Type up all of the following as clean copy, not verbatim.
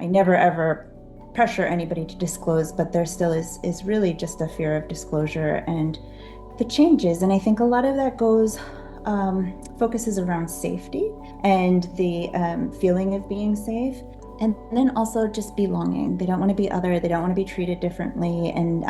I never ever pressure anybody to disclose, but there still is really just a fear of disclosure and the changes. And I think a lot of that focuses around safety and the feeling of being safe. And then also just belonging. They don't want to be other. They don't want to be treated differently, and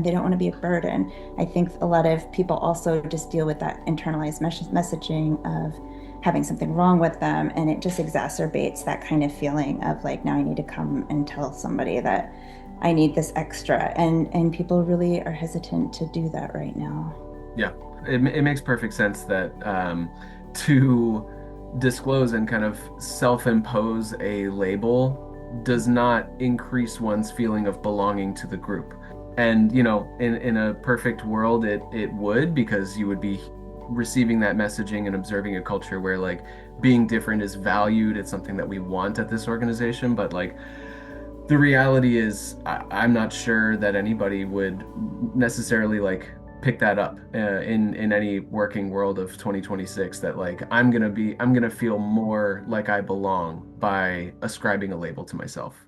they don't want to be a burden. I think a lot of people also just deal with that internalized messaging of having something wrong with them, and it just exacerbates that kind of feeling of like, now I need to come and tell somebody that I need this extra, and people really are hesitant to do that right now. Yeah, it makes perfect sense that to disclose and kind of self-impose a label does not increase one's feeling of belonging to the group. And, in a perfect world, it would, because you would be receiving that messaging and observing a culture where like being different is valued. It's something that we want at this organization. But like the reality is, I'm not sure that anybody would necessarily like pick that up in any working world of 2026, that like I'm gonna feel more like I belong by ascribing a label to myself.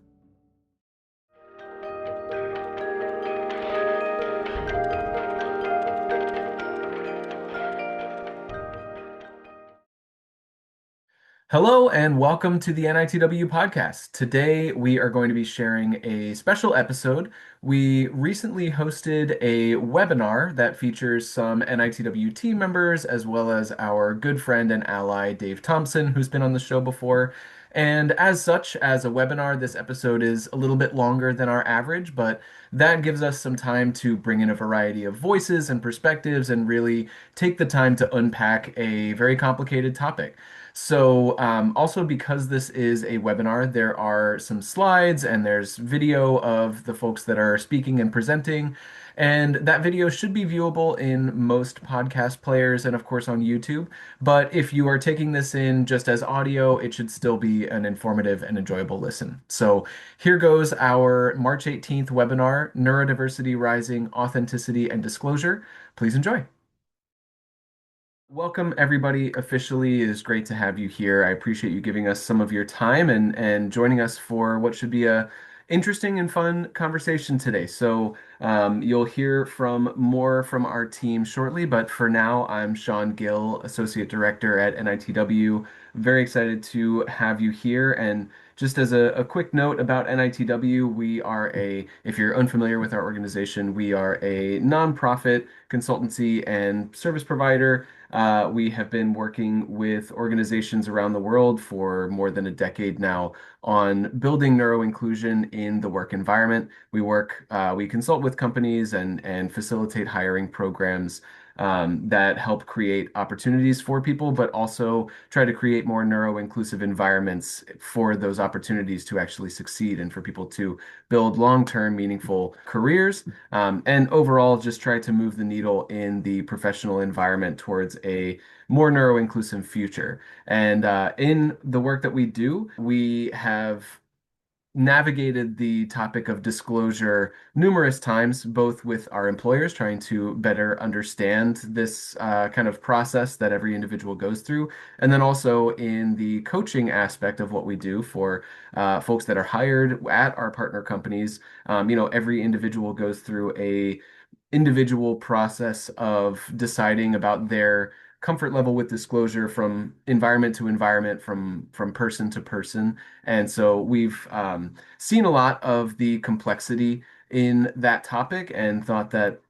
Hello and welcome to the NITW Podcast. Today we are going to be sharing a special episode. We recently hosted a webinar that features some NITW team members as well as our good friend and ally Dave Thompson, who's been on the show before. And as such, as a webinar, this episode is a little bit longer than our average, but that gives us some time to bring in a variety of voices and perspectives and really take the time to unpack a very complicated topic. So, also because this is a webinar, there are some slides and there's video of the folks that are speaking and presenting. And that video should be viewable in most podcast players and, of course, on YouTube. But if you are taking this in just as audio, it should still be an informative and enjoyable listen. So, here goes our March 18th webinar, Neurodiversity Rising, Authenticity, and Disclosure. Please enjoy. Welcome, everybody. Officially, it is great to have you here. I appreciate you giving us some of your time and joining us for what should be a interesting and fun conversation today. So, you'll hear from more from our team shortly, but for now, I'm Sean Gill, Associate Director at NITW. Very excited to have you here. And just as a quick note about NITW, if you're unfamiliar with our organization, we are a nonprofit consultancy and service provider. We have been working with organizations around the world for more than a decade now on building neuroinclusion in the work environment. We consult with companies and facilitate hiring programs that help create opportunities for people, but also try to create more neuro-inclusive environments for those opportunities to actually succeed and for people to build long-term, meaningful careers, and overall just try to move the needle in the professional environment towards a more neuro-inclusive future. And in the work that we do, we have navigated the topic of disclosure numerous times, both with our employers trying to better understand this kind of process that every individual goes through, and then also in the coaching aspect of what we do for folks that are hired at our partner companies. Every individual goes through a individual process of deciding about their comfort level with disclosure from environment to environment, from person to person. And so we've seen a lot of the complexity in that topic and thought that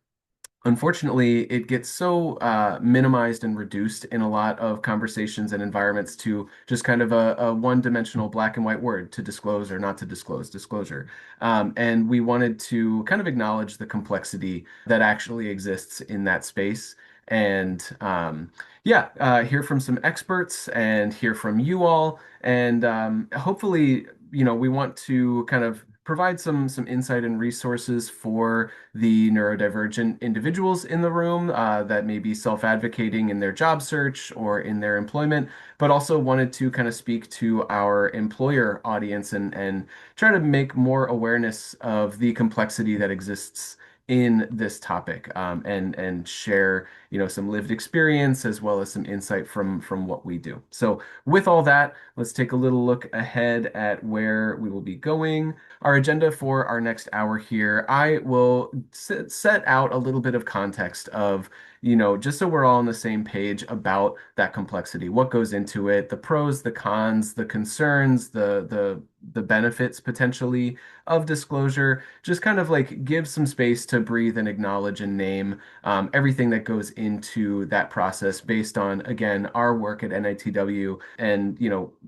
unfortunately, it gets so minimized and reduced in a lot of conversations and environments to just kind of a one-dimensional black and white word, to disclose or not to disclose, disclosure. And we wanted to kind of acknowledge the complexity that actually exists in that space. And hear from some experts and hear from you all. And hopefully, we want to kind of provide some insight and resources for the neurodivergent individuals in the room that may be self-advocating in their job search or in their employment, but also wanted to kind of speak to our employer audience and try to make more awareness of the complexity that exists in this topic, and share some lived experience as well as some insight from what we do. So with all that, let's take a little look ahead at where we will be going. Our agenda for our next hour here, I will set out a little bit of context of, just so we're all on the same page about that complexity, what goes into it, the pros, the cons, the concerns, the benefits potentially of disclosure, just kind of like give some space to breathe and acknowledge and name everything that goes into that process based on, again, our work at NITW and,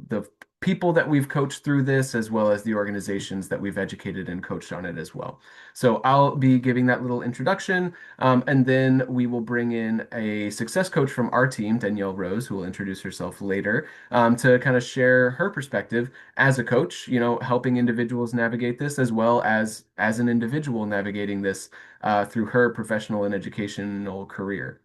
the people that we've coached through this, as well as the organizations that we've educated and coached on it as well. So I'll be giving that little introduction, and then we will bring in a success coach from our team, Denielle Rose, who will introduce herself later, to kind of share her perspective as a coach, helping individuals navigate this as well as an individual navigating this through her professional and educational career.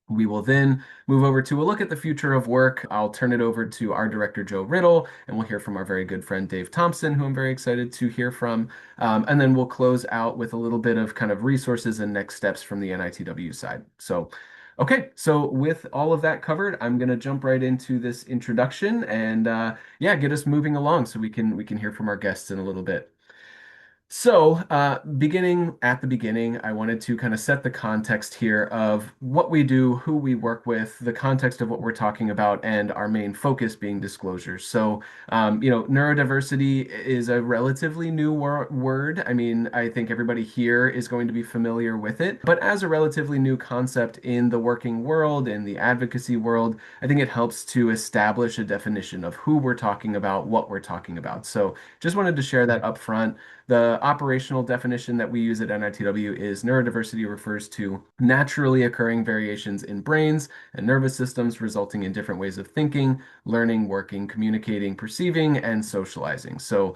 We will then move over to a look at the future of work. I'll turn it over to our director, Joe Riddle, and we'll hear from our very good friend, Dave Thompson, who I'm very excited to hear from. And then we'll close out with a little bit of kind of resources and next steps from the NITW side. So, okay, so with all of that covered, I'm going to jump right into this introduction and yeah, get us moving along so we can hear from our guests in a little bit. So, beginning at the beginning, I wanted to kind of set the context here of what we do, who we work with, the context of what we're talking about, and our main focus being disclosures. So, neurodiversity is a relatively new word. I mean, I think everybody here is going to be familiar with it, but as a relatively new concept in the working world, in the advocacy world, I think it helps to establish a definition of who we're talking about, what we're talking about. So, just wanted to share that up front. The operational definition that we use at NITW is neurodiversity refers to naturally occurring variations in brains and nervous systems resulting in different ways of thinking, learning, working, communicating, perceiving, and socializing. So,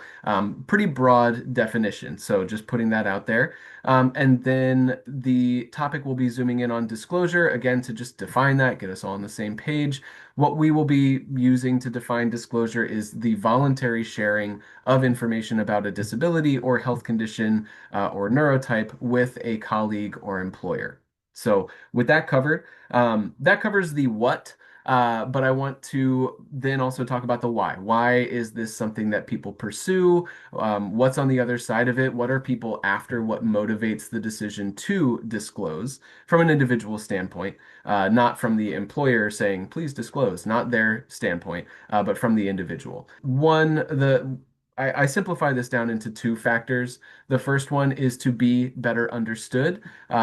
pretty broad definition. So, just putting that out there. And then the topic will be zooming in on disclosure, again, to just define that, get us all on the same page. What we will be using to define disclosure is the voluntary sharing of information about a disability or health condition or neurotype with a colleague or employer. So, with that covered, that covers the what. But I want to then also talk about the why. Why is this something that people pursue? What's on the other side of it? What are people after? What motivates the decision to disclose from an individual standpoint, not from the employer saying, please disclose, not their standpoint, but from the individual. I simplify this down into two factors. The first one is to be better understood,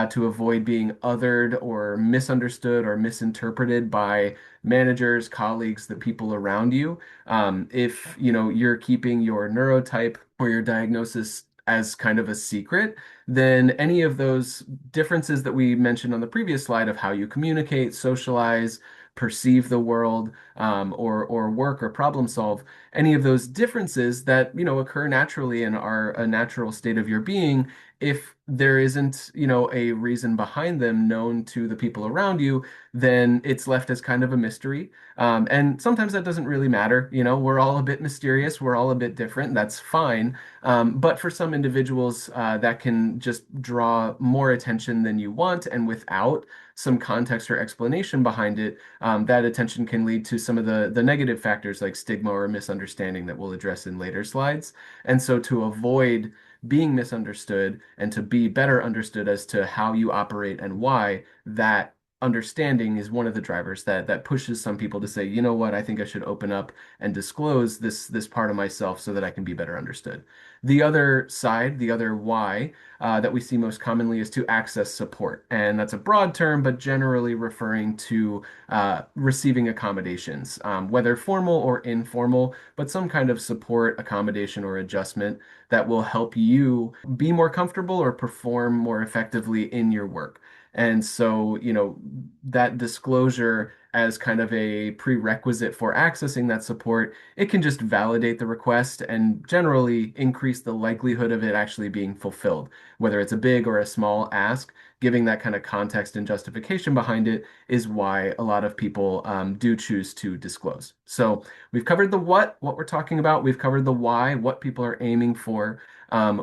to avoid being othered or misunderstood or misinterpreted by managers, colleagues, the people around you. If you're keeping your neurotype or your diagnosis as kind of a secret, then any of those differences that we mentioned on the previous slide of how you communicate, socialize, perceive the world, or work or problem solve, any of those differences that occur naturally and are a natural state of your being, if there isn't a reason behind them known to the people around you, then it's left as kind of a mystery. And sometimes that doesn't really matter. We're all a bit mysterious, we're all a bit different, that's fine. But for some individuals, that can just draw more attention than you want, and without some context or explanation behind it, that attention can lead to some of the negative factors like stigma or misunderstanding that we'll address in later slides. And so to avoid being misunderstood and to be better understood as to how you operate and why, that understanding is one of the drivers that pushes some people to say, you know what, I think I should open up and disclose this part of myself so that I can be better understood. The other side, the other why, that we see most commonly is to access support. And that's a broad term, but generally referring to receiving accommodations, whether formal or informal, but some kind of support, accommodation, or adjustment that will help you be more comfortable or perform more effectively in your work. And so, that disclosure as kind of a prerequisite for accessing that support, it can just validate the request and generally increase the likelihood of it actually being fulfilled. Whether it's a big or a small ask, giving that kind of context and justification behind it is why a lot of people do choose to disclose. So we've covered the what we're talking about. We've covered the why, what people are aiming for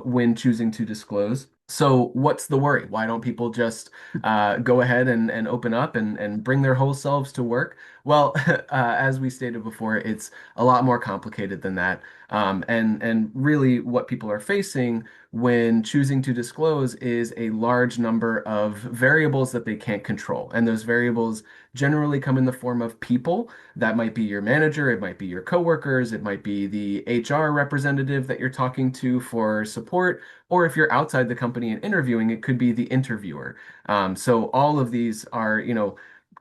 when choosing to disclose. So what's the worry? Why don't people just go ahead and open up and bring their whole selves to work? Well, as we stated before, it's a lot more complicated than that. And really what people are facing when choosing to disclose is a large number of variables that they can't control. And those variables generally come in the form of people. That might be your manager, it might be your coworkers, it might be the HR representative that you're talking to for support, or if you're outside the company and interviewing, it could be the interviewer. So all of these are,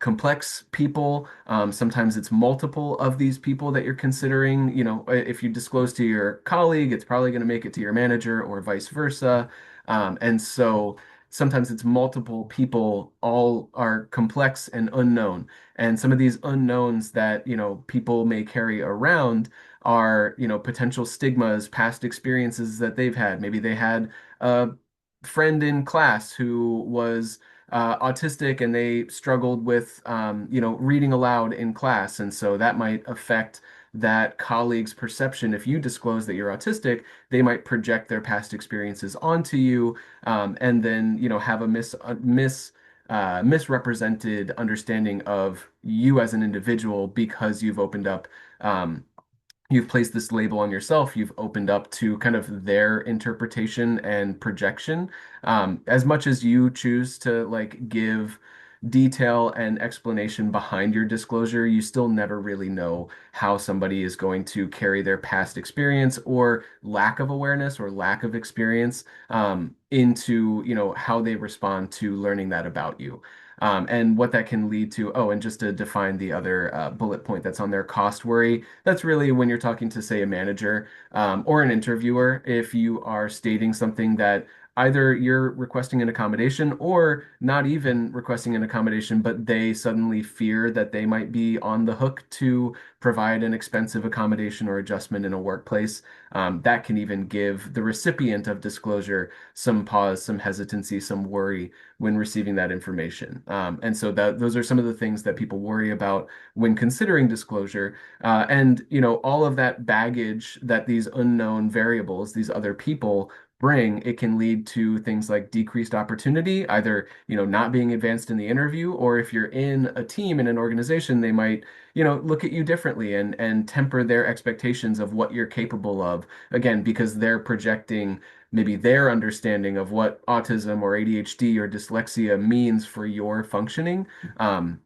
complex people. Sometimes it's multiple of these people that you're considering. If you disclose to your colleague, it's probably going to make it to your manager or vice versa. And so sometimes it's multiple people, all are complex and unknown. And some of these unknowns that, people may carry around are, potential stigmas, past experiences that they've had. Maybe they had a friend in class who was autistic and they struggled with, reading aloud in class. And so that might affect that colleague's perception. If you disclose that you're autistic, they might project their past experiences onto you, and then, have a misrepresented understanding of you as an individual because you've placed this label on yourself, you've opened up to kind of their interpretation and projection. As much as you choose to like give detail and explanation behind your disclosure, you still never really know how somebody is going to carry their past experience or lack of awareness or lack of experience, into, how they respond to learning that about you. And what that can lead to. Oh, and just to define the other bullet point that's on there, cost worry. That's really when you're talking to, say, a manager, or an interviewer, if you are stating something that either you're requesting an accommodation or not even requesting an accommodation, but they suddenly fear that they might be on the hook to provide an expensive accommodation or adjustment in a workplace. That can even give the recipient of disclosure some pause, some hesitancy, some worry when receiving that information. And so those are some of the things that people worry about when considering disclosure. And, all of that baggage that these unknown variables, these other people bring, it can lead to things like decreased opportunity, either, not being advanced in the interview, or if you're in a team in an organization, they might, look at you differently and temper their expectations of what you're capable of, again, because they're projecting maybe their understanding of what autism or ADHD or dyslexia means for your functioning. Um,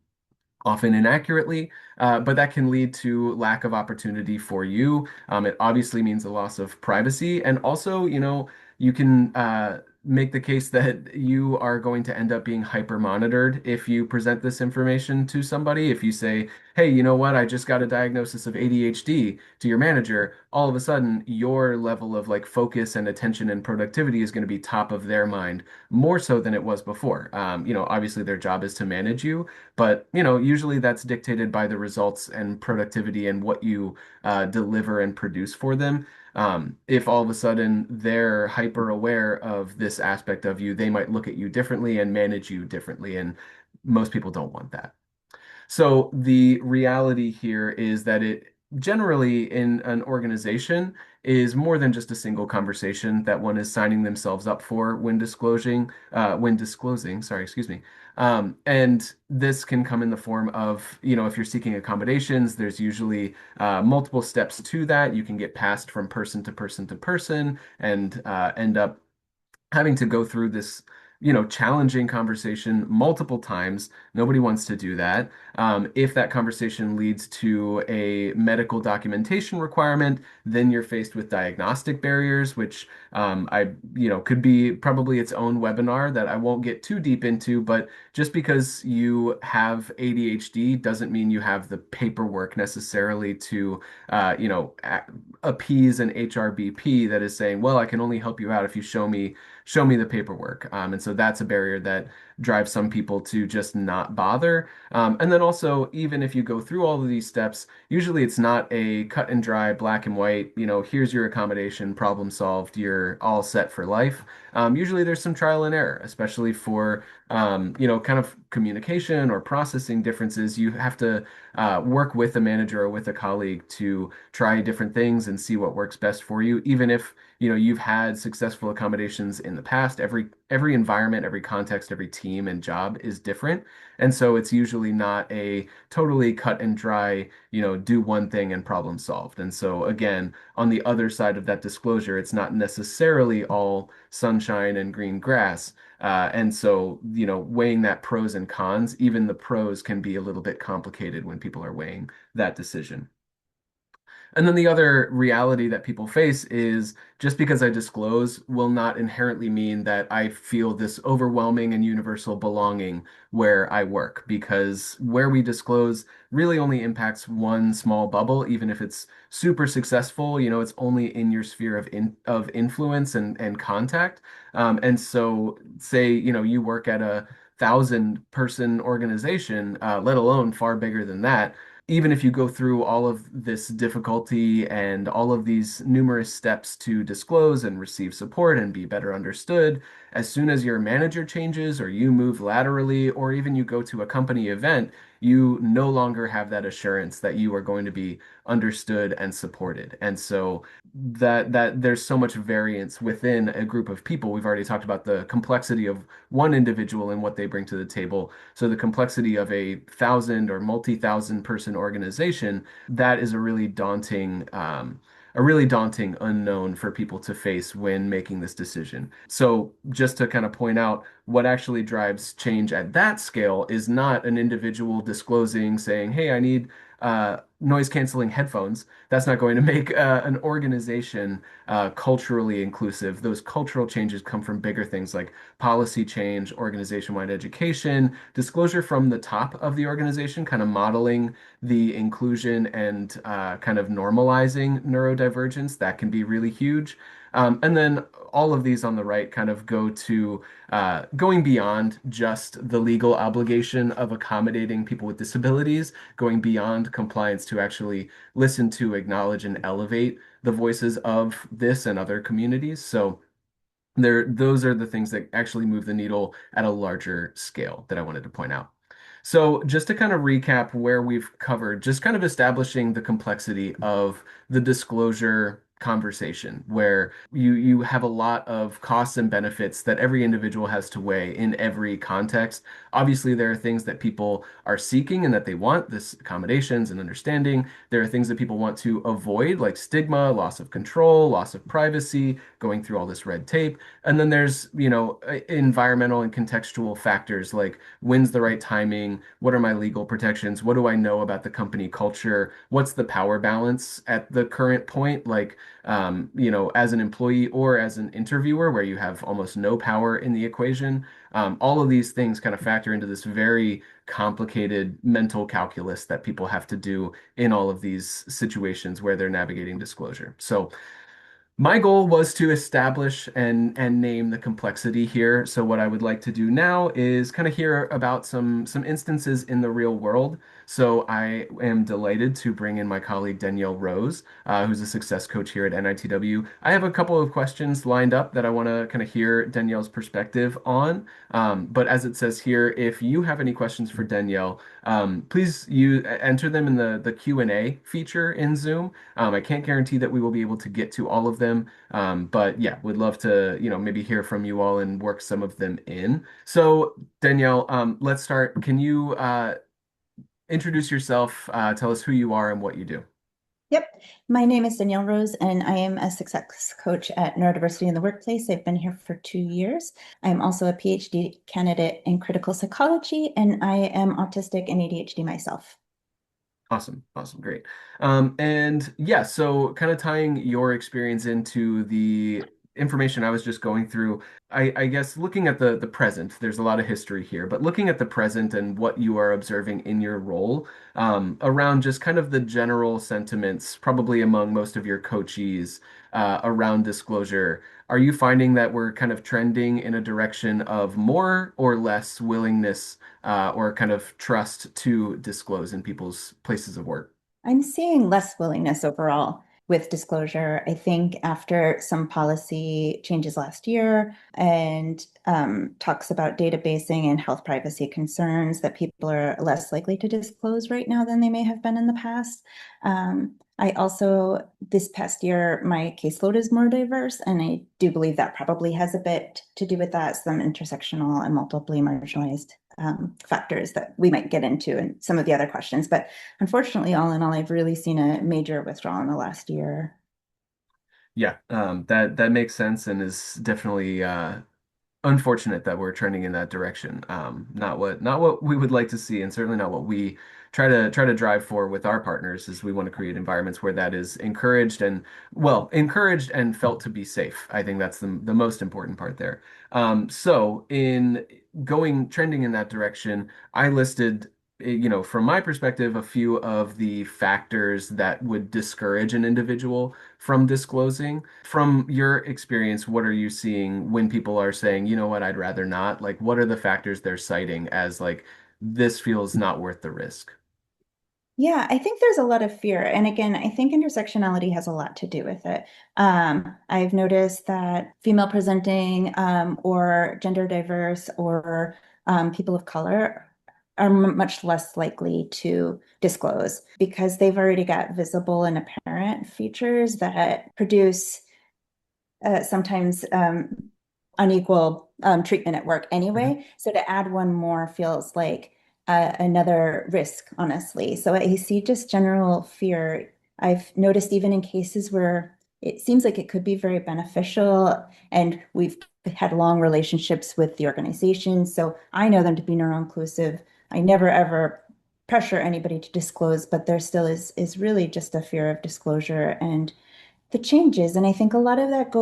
Often inaccurately, but that can lead to lack of opportunity for you. It obviously means a loss of privacy, and also, you can make the case that you are going to end up being hyper monitored if you present this information to somebody. If you say, "Hey, you know what? I just got a diagnosis of ADHD," to your manager, all of a sudden your level of like focus and attention and productivity is going to be top of their mind more so than it was before. Obviously their job is to manage you, but usually that's dictated by the results and productivity and what you deliver and produce for them. If all of a sudden they're hyper aware of this aspect of you, they might look at you differently and manage you differently, and most people don't want that. So the reality here is that it generally in an organization is more than just a single conversation that one is signing themselves up for when disclosing, sorry, excuse me. And this can come in the form of, if you're seeking accommodations, there's usually multiple steps to that. You can get passed from person to person to person and end up having to go through this, challenging conversation multiple times. Nobody wants to do that. If that conversation leads to a medical documentation requirement, then you're faced with diagnostic barriers, which could be probably its own webinar that I won't get too deep into. But just because you have ADHD doesn't mean you have the paperwork necessarily to, appease an HRBP that is saying, well, I can only help you out if you show me the paperwork. And so that's a barrier that drive some people to just not bother. And then also, even if you go through all of these steps, usually it's not a cut and dry, black and white, here's your accommodation, problem solved, you're all set for life. Usually there's some trial and error, especially for, kind of communication or processing differences. You have to work with a manager or with a colleague to try different things and see what works best for you, even if you've had successful accommodations in the past. Every environment, every context, every team and job is different, and so it's usually not a totally cut and dry, do one thing and problem solved. And so again, on the other side of that disclosure, it's not necessarily all sunshine and green grass. And so, weighing that pros and cons, even the pros can be a little bit complicated when people are weighing that decision. And then the other reality that people face is just because I disclose will not inherently mean that I feel this overwhelming and universal belonging where I work, because where we disclose really only impacts one small bubble, even if it's super successful, it's only in your sphere of influence and contact. And so say, you work at a 1,000-person organization, let alone far bigger than that. Even if you go through all of this difficulty and all of these numerous steps to disclose and receive support and be better understood, as soon as your manager changes or you move laterally or even you go to a company event, you no longer have that assurance that you are going to be understood and supported. And so that there's so much variance within a group of people. We've already talked about the complexity of one individual and what they bring to the table. So the complexity of a 1,000 or multi-thousand person organization, that is a really daunting unknown for people to face when making this decision. So just to kind of point out, what actually drives change at that scale is not an individual disclosing, saying, "Hey, I need noise canceling headphones." That's not going to make an organization culturally inclusive. Those cultural changes come from bigger things like policy change, organization-wide education, disclosure from the top of the organization, kind of modeling the inclusion and kind of normalizing neurodivergence. That can be really huge. And then all of these on the right kind of go to going beyond just the legal obligation of accommodating people with disabilities, going beyond compliance to actually listen to, acknowledge, and elevate the voices of this and other communities. So those are the things that actually move the needle at a larger scale that I wanted to point out. So just to kind of recap where we've covered, just kind of establishing the complexity of the disclosure conversation, where you have a lot of costs and benefits that every individual has to weigh in every context. Obviously, there are things that people are seeking and that they want, this accommodations and understanding. There are things that people want to avoid, like stigma, loss of control, loss of privacy, going through all this red tape. And then there's, environmental and contextual factors like when's the right timing? What are my legal protections? What do I know about the company culture? What's the power balance at the current point? Like, as an employee or as an interviewer, where you have almost no power in the equation. All of these things kind of factor into this very complicated mental calculus that people have to do in all of these situations where they're navigating disclosure. So, my goal was to establish and name the complexity here. So what I would like to do now is kind of hear about some instances in the real world. So I am delighted to bring in my colleague Denielle Rose, who's a success coach here at NITW. I have a couple of questions lined up that I want to kind of hear Danielle's perspective on. But as it says here, if you have any questions for Danielle, please enter them in the Q&A feature in Zoom. I can't guarantee that we will be able to get to all of them, but yeah, would love to, maybe hear from you all and work some of them in. So, Danielle, let's start. Can you introduce yourself, tell us who you are and what you do? Yep. My name is Denielle Rose, and I am a success coach at Neurodiversity in the Workplace. I've been here for 2 years. I'm also a PhD candidate in critical psychology, and I am autistic and ADHD myself. Awesome. Awesome. Great. And yeah, so kind of tying your experience into the information I was just going through, I guess looking at the present, there's a lot of history here, but looking at the present and what you are observing in your role, around just kind of the general sentiments, probably among most of your coachees, around disclosure, are you finding that we're kind of trending in a direction of more or less willingness, or kind of trust to disclose in people's places of work? I'm seeing less willingness overall with disclosure. I think after some policy changes last year and talks about databasing and health privacy concerns, that people are less likely to disclose right now than they may have been in the past. I also, this past year, my caseload is more diverse, and I do believe that probably has a bit to do with that, some intersectional and multiply marginalized factors that we might get into in some of the other questions. But unfortunately, all in all, I've really seen a major withdrawal in the last year. Yeah, that makes sense and is definitely unfortunate that we're trending in that direction. Not what we would like to see, and certainly not what we try to drive for with our partners. Is we want to create environments where that is encouraged and encouraged and felt to be safe. I think that's the most important part there. So in going trending in that direction, I listed, from my perspective, a few of the factors that would discourage an individual from disclosing. From your experience, what are you seeing when people are saying, you know what, I'd rather not? Like, what are the factors they're citing as like, this feels not worth the risk? Yeah, I think there's a lot of fear. And again, I think intersectionality has a lot to do with it. I've noticed that female presenting or gender diverse or people of color are much less likely to disclose because they've already got visible and apparent features that produce sometimes unequal treatment at work Mhm. anyway. So to add one more feels like another risk, honestly. So I see just general fear. I've noticed even in cases where it seems like it could be very beneficial, and we've had long relationships with the organization. So I know them to be neuro-inclusive. I never ever pressure anybody to disclose, but there still is really just a fear of disclosure and the changes. And I think a lot of that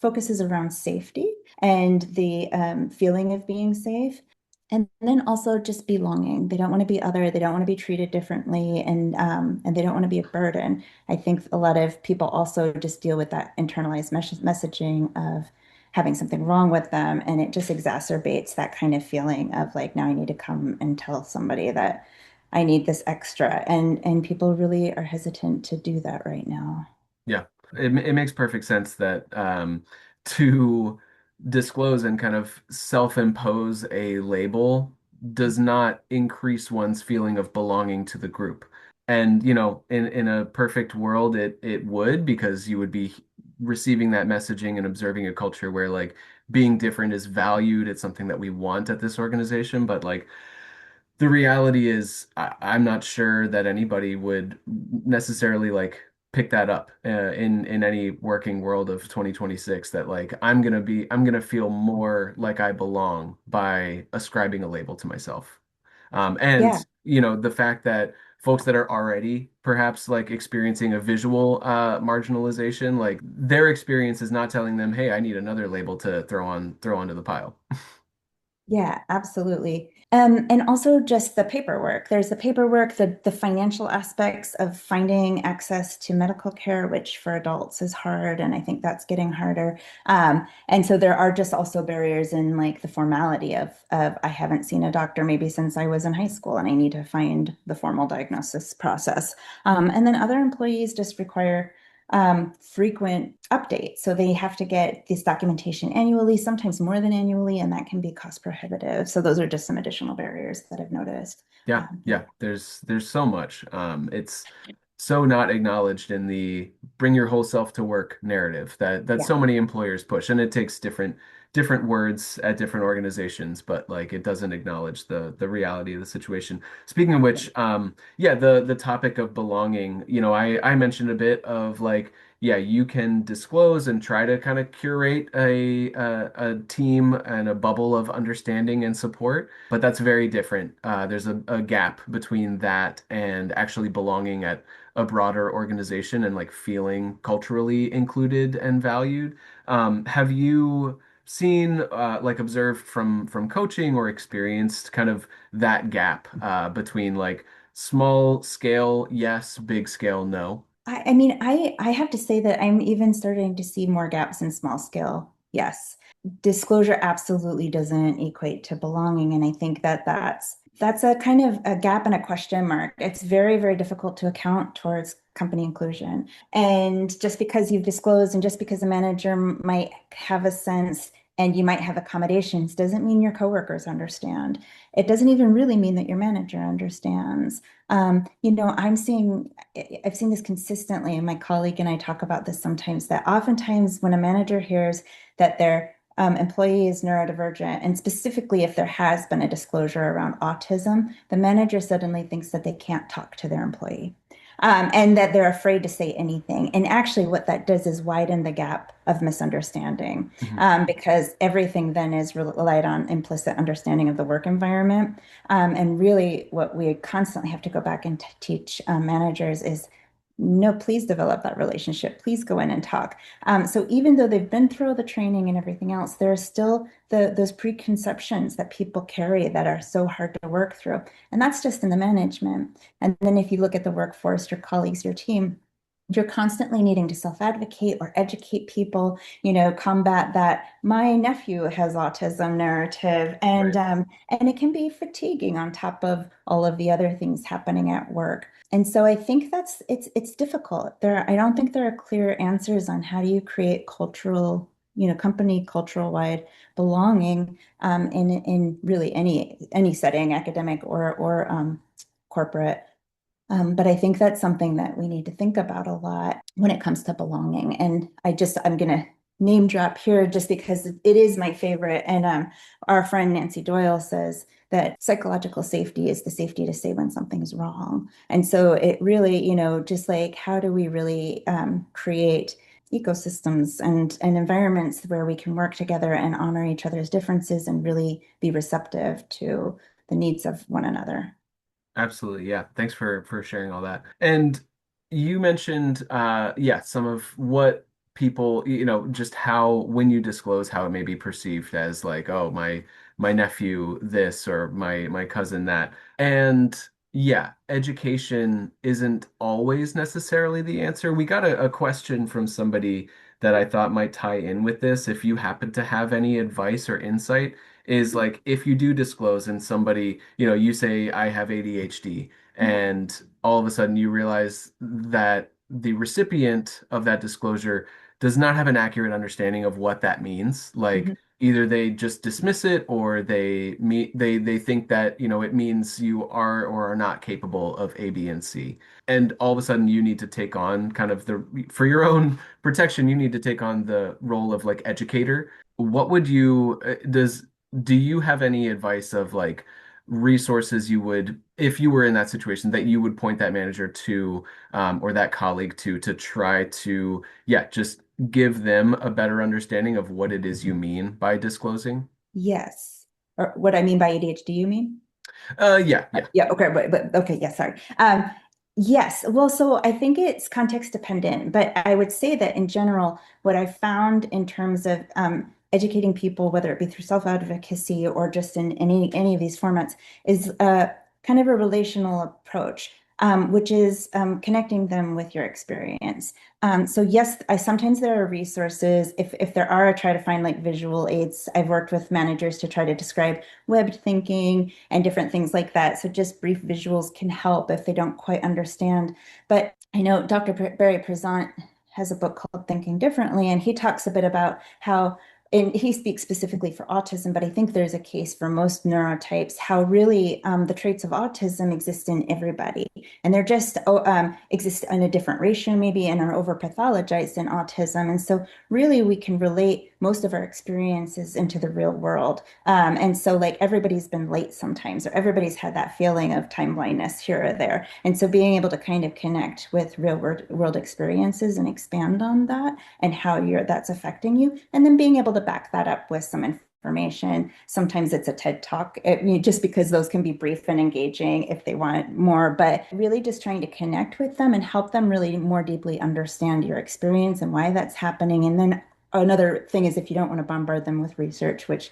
focuses around safety and the feeling of being safe. And then also just belonging. They don't want to be other. They don't want to be treated differently, and they don't want to be a burden. I think a lot of people also just deal with that internalized messaging of having something wrong with them, and it just exacerbates that kind of feeling of like now I need to come and tell somebody that I need this extra, and people really are hesitant to do that right now. Yeah, it makes perfect sense that to disclose and kind of self-impose a label does not increase one's feeling of belonging to the group. And in a perfect world, it would, because you would be receiving that messaging and observing a culture where like being different is valued. It's something that we want at this organization, but like the reality is, I'm not sure that anybody would necessarily like pick that up in any working world of 2026. That like I'm gonna feel more like I belong by ascribing a label to myself. And Yeah. the fact that folks that are already perhaps like experiencing a visual marginalization, like their experience is not telling them, hey, I need another label to throw onto the pile. Yeah, absolutely. And also just the paperwork. There's the paperwork, the financial aspects of finding access to medical care, which for adults is hard, and I think that's getting harder. And so there are just also barriers in like the formality of I haven't seen a doctor maybe since I was in high school, and I need to find the formal diagnosis process. And then other employees just require frequent updates. So they have to get this documentation annually, sometimes more than annually, and that can be cost prohibitive. So those are just some additional barriers that I've noticed. Yeah, yeah. There's so much. It's so not acknowledged in the bring your whole self to work narrative that Yeah, so many employers push, and it takes different words at different organizations, but like it doesn't acknowledge the reality of the situation. Speaking of yeah, which, yeah, the topic of belonging. I mentioned a bit of like yeah, you can disclose and try to kind of curate a team and a bubble of understanding and support, but that's very different. There's a gap between that and actually belonging at a broader organization and like feeling culturally included and valued. Have you seen like observed from coaching or experienced kind of that gap between like small scale, yes, big scale, no? I mean, I have to say that I'm even starting to see more gaps in small scale. Yes. Disclosure absolutely doesn't equate to belonging. And I think that that's a kind of a gap and a question mark. It's very, very difficult to account towards company inclusion. And just because you've disclosed and just because a manager might have a sense and you might have accommodations doesn't mean your coworkers understand. It doesn't even really mean that your manager understands. I've seen this consistently, and my colleague and I talk about this sometimes, that oftentimes when a manager hears that their employee is neurodivergent, and specifically if there has been a disclosure around autism, the manager suddenly thinks that they can't talk to their employee. And that they're afraid to say anything. And actually, what that does is widen the gap of misunderstanding, Mhm. because everything then is relied on implicit understanding of the work environment. And really, what we constantly have to go back and teach managers is no, please develop that relationship. Please go in and talk. So even though they've been through the training and everything else, there are still those preconceptions that people carry that are so hard to work through. And that's just in the management. And then if you look at the workforce, your colleagues, your team, you're constantly needing to self-advocate or educate people, combat that my nephew has autism narrative. Right. And it can be fatiguing on top of all of the other things happening at work. And so I think it's difficult. I don't think there are clear answers on how do you create cultural, company cultural wide belonging in really any setting, academic or corporate. But I think that's something that we need to think about a lot when it comes to belonging. And I'm going to name drop here just because it is my favorite. And our friend Nancy Doyle says that psychological safety is the safety to say when something's wrong. And so it really, just like how do we really create ecosystems and environments where we can work together and honor each other's differences and really be receptive to the needs of one another. Absolutely. Yeah. Thanks for sharing all that. And you mentioned yeah, some of what people, just how when you disclose how it may be perceived as like, oh, my nephew this or my cousin that. And yeah, education isn't always necessarily the answer. We got a question from somebody that I thought might tie in with this. If you happen to have any advice or insight, is like if you do disclose and somebody, you say I have ADHD and all of a sudden you realize that the recipient of that disclosure does not have an accurate understanding of what that means. Like Mhm. either they just dismiss it or they think that, it means you are or are not capable of A, B, and C. And all of a sudden you need to take on kind of for your own protection, you need to take on the role of like educator. What would you, do you have any advice of like resources you would, if you were in that situation, that you would point that manager to or that colleague to try to, yeah, just give them a better understanding of what it is you mean by disclosing? Yes. Or what I mean by ADHD, you mean? Yeah, yeah. Yeah, okay, but okay, yeah, sorry. Yes, well, so I think it's context dependent, but I would say that in general, what I've found in terms of educating people, whether it be through self-advocacy or just in any of these formats, is kind of a relational approach, which is connecting them with your experience. So yes, I sometimes there are resources. If there are, I try to find like visual aids. I've worked with managers to try to describe webbed thinking and different things like that. So just brief visuals can help if they don't quite understand. But I know Dr. Barry Prezant has a book called Thinking Differently, and he talks a bit about how, and he speaks specifically for autism, but I think there's a case for most neurotypes, how really the traits of autism exist in everybody. And they're just exist in a different ratio maybe and are over pathologized in autism. And so really we can relate most of our experiences into the real world. And so like everybody's been late sometimes, or everybody's had that feeling of time blindness here or there. And so being able to kind of connect with real world experiences and expand on that and how that's affecting you, and then being able to back that up with some information. Sometimes it's a TED Talk, just because those can be brief and engaging if they want more, but really just trying to connect with them and help them really more deeply understand your experience and why that's happening. And then another thing is, if you don't want to bombard them with research, which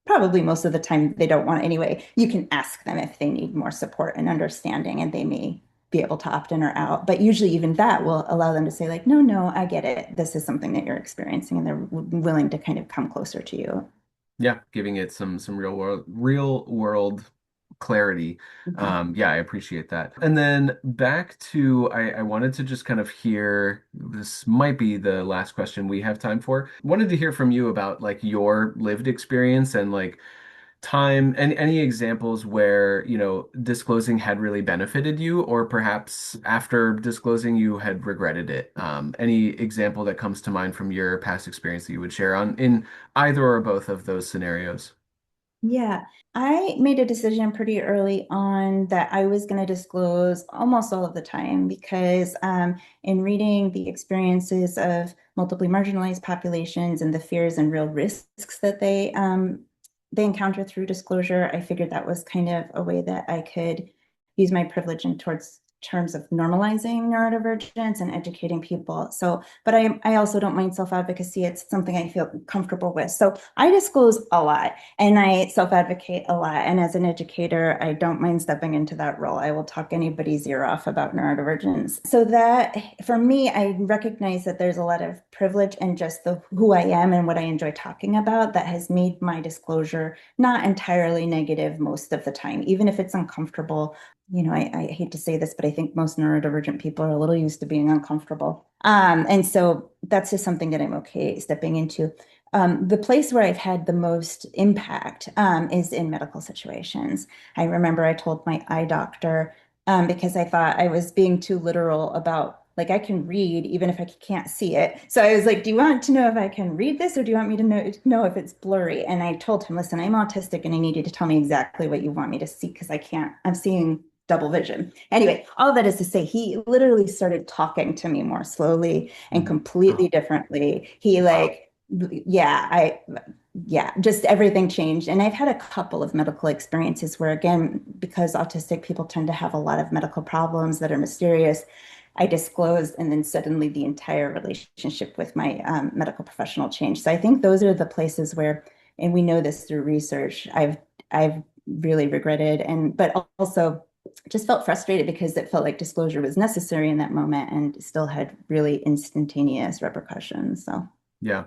probably most of the time they don't want anyway, you can ask them if they need more support and understanding, and they may be able to opt in or out. But usually even that will allow them to say like, no, no, I get it. This is something that you're experiencing, and they're willing to kind of come closer to you. Yeah, giving it some real world clarity. Mhm. Yeah, I appreciate that. And then back to I wanted to just kind of hear, this might be the last question we have time for. Wanted to hear from you about like your lived experience and like time and any examples where, disclosing had really benefited you, or perhaps after disclosing you had regretted it. Any example that comes to mind from your past experience that you would share on in either or both of those scenarios? Yeah, I made a decision pretty early on that I was going to disclose almost all of the time, because in reading the experiences of multiply marginalized populations and the fears and real risks that they encounter through disclosure, I figured that was kind of a way that I could use my privilege in towards terms of normalizing neurodivergence and educating people. So, but I also don't mind self-advocacy. It's something I feel comfortable with. So I disclose a lot. And I self-advocate a lot. And as an educator, I don't mind stepping into that role. I will talk anybody's ear off about neurodivergence. So that for me, I recognize that there's a lot of privilege in just the who I am and what I enjoy talking about that has made my disclosure not entirely negative most of the time, even if it's uncomfortable. I hate to say this, but I think most neurodivergent people are a little used to being uncomfortable. And so that's just something that I'm okay stepping into. The place where I've had the most impact is in medical situations. I remember I told my eye doctor, because I thought I was being too literal about, like, I can read even if I can't see it. So I was like, do you want to know if I can read this, or do you want me to know if it's blurry? And I told him, listen, I'm autistic and I need you to tell me exactly what you want me to see, because I can't, I'm seeing double vision. Anyway, all that is to say, he literally started talking to me more slowly and Mhm. completely differently. He like, yeah, just everything changed. And I've had a couple of medical experiences where, again, because autistic people tend to have a lot of medical problems that are mysterious, I disclosed, and then suddenly the entire relationship with my medical professional changed. So I think those are the places where, and we know this through research, I've really regretted, and but also just felt frustrated because it felt like disclosure was necessary in that moment and still had really instantaneous repercussions. So Yeah.